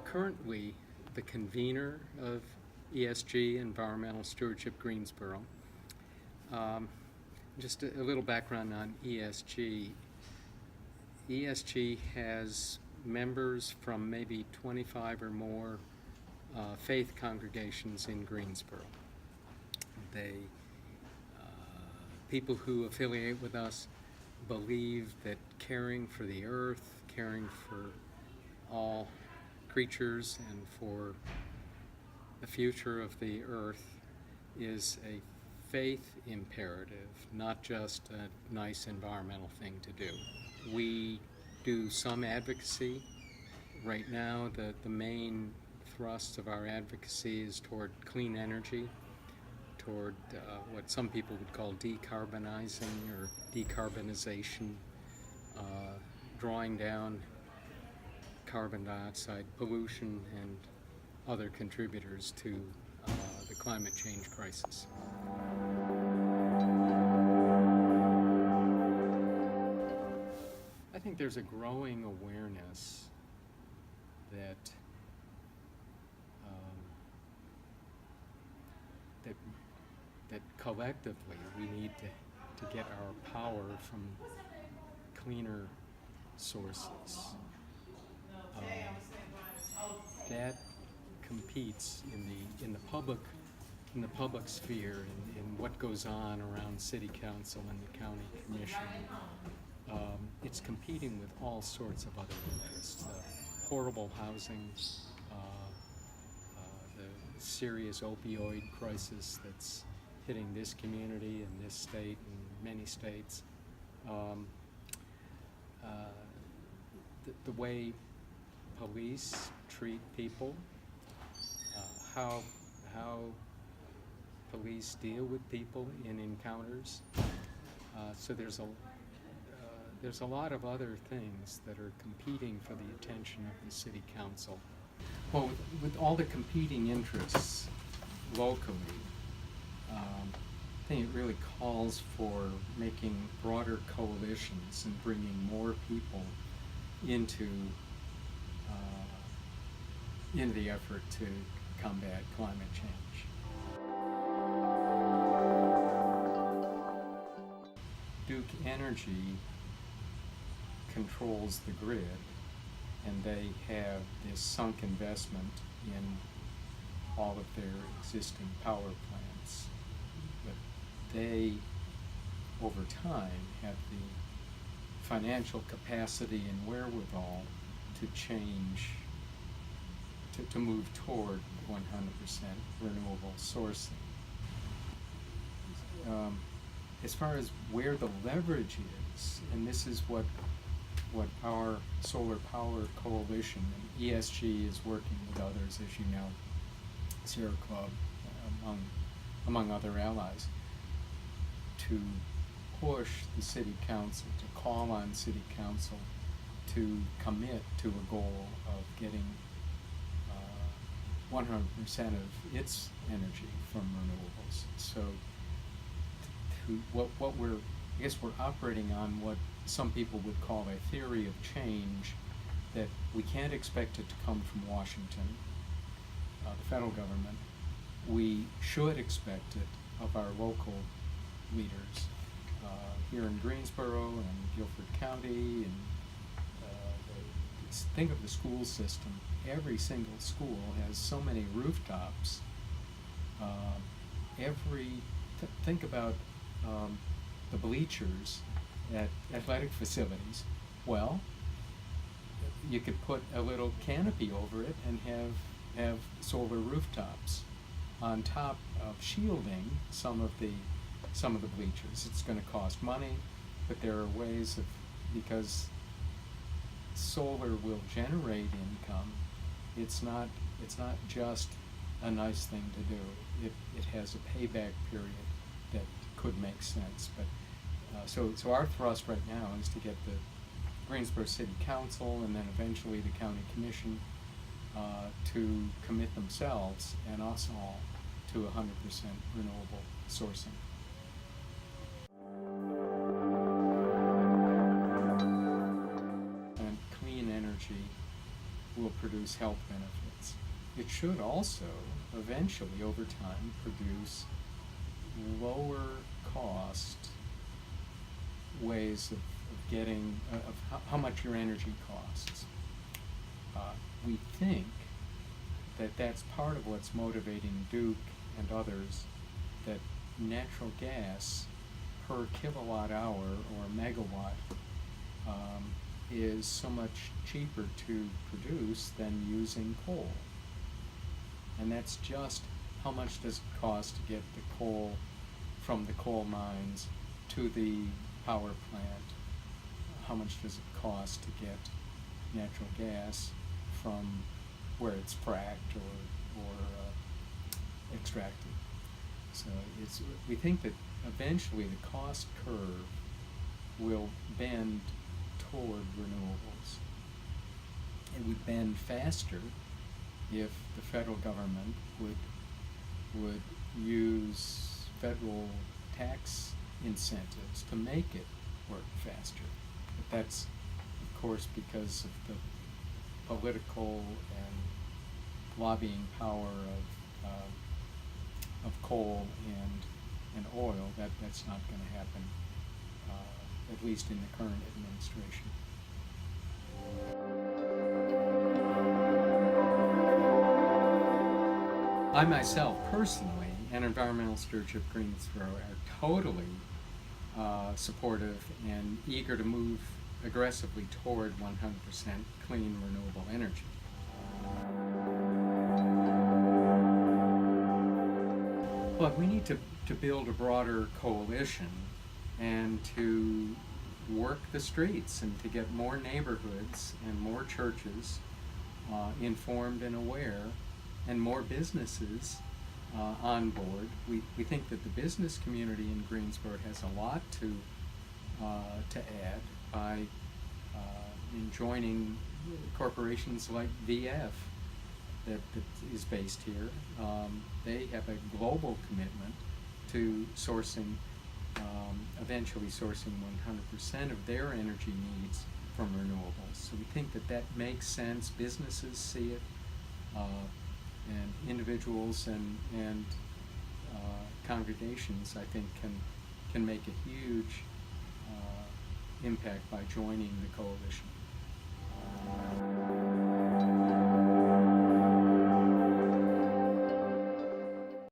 Currently, the convener of ESG, Environmental Stewardship Greensboro. Just a little background on ESG. ESG has members from maybe 25 or more faith congregations in Greensboro. People who affiliate with us believe that caring for the earth, caring for all creatures and for the future of the earth is a faith imperative, not just a nice environmental thing to do. We do some advocacy. Right now, the main thrust of our advocacy is toward clean energy, toward what some people would call decarbonizing or decarbonization, drawing down carbon dioxide pollution and other contributors to the climate change crisis. I think there's a growing awareness that that collectively we need to get our power from cleaner sources. That competes in the public sphere in what goes on around City Council and the County Commission. It's competing with all sorts of other interests. Horrible housing, the serious opioid crisis that's hitting this community and this state and many states. The way police treat people, how police deal with people in encounters. So there's a lot of other things that are competing for the attention of the City Council. Well, with all the competing interests locally, I think it really calls for making broader coalitions and bringing more people into the effort to combat climate change. Duke Energy controls the grid, and they have this sunk investment in all of their existing power plants. But they, over time, have the financial capacity and wherewithal to change, to move toward 100% renewable sourcing. As far as where the leverage is, and this is what our Solar Power Coalition and ESG is working with others, as you know, Sierra Club, among other allies, to push the City Council, to call on City Council to commit to a goal of getting 100% of its energy from renewables. So what we're operating on what some people would call a theory of change, that we can't expect it to come from Washington, the federal government. We should expect it of our local leaders here in Greensboro and Guilford County. And think of the school system. Every single school has so many rooftops. Think about the bleachers at athletic facilities. Well, you could put a little canopy over it and have solar rooftops on top of shielding some of the bleachers. It's going to cost money, but there are ways of, because solar will generate income. It's not just a nice thing to do. It has a payback period that could make sense. But so our thrust right now is to get the Greensboro City Council and then eventually the County Commission to commit themselves and us all to 100% renewable sourcing. And clean energy will produce health benefits. it should also eventually, over time, produce lower cost ways of getting, of how much your energy costs. We think that that's part of what's motivating Duke and others, that natural gas per kilowatt hour or megawatt is so much cheaper to produce than using coal. And that's just how much does it cost to get the coal from the coal mines to the power plant? How much does it cost to get natural gas from where it's fracked or extracted? So we think that eventually the cost curve will bend toward renewables. It would bend faster if the federal government would use federal tax incentives to make it work faster. But that's, of course, because of the political and lobbying power of coal and oil. That's not going to happen, at least in the current administration. I myself, personally, and Environmental Stewardship Greensboro are totally supportive and eager to move aggressively toward 100% clean, renewable energy. But we need to build a broader coalition and to work the streets and to get more neighborhoods and more churches informed and aware, and more businesses on board. We think that the business community in Greensboro has a lot to add by joining corporations like VF that is based here. They have a global commitment to sourcing, eventually sourcing 100% of their energy needs from renewables. So we think that makes sense. Businesses see it, and individuals and congregations, I think, can make a huge impact by joining the coalition.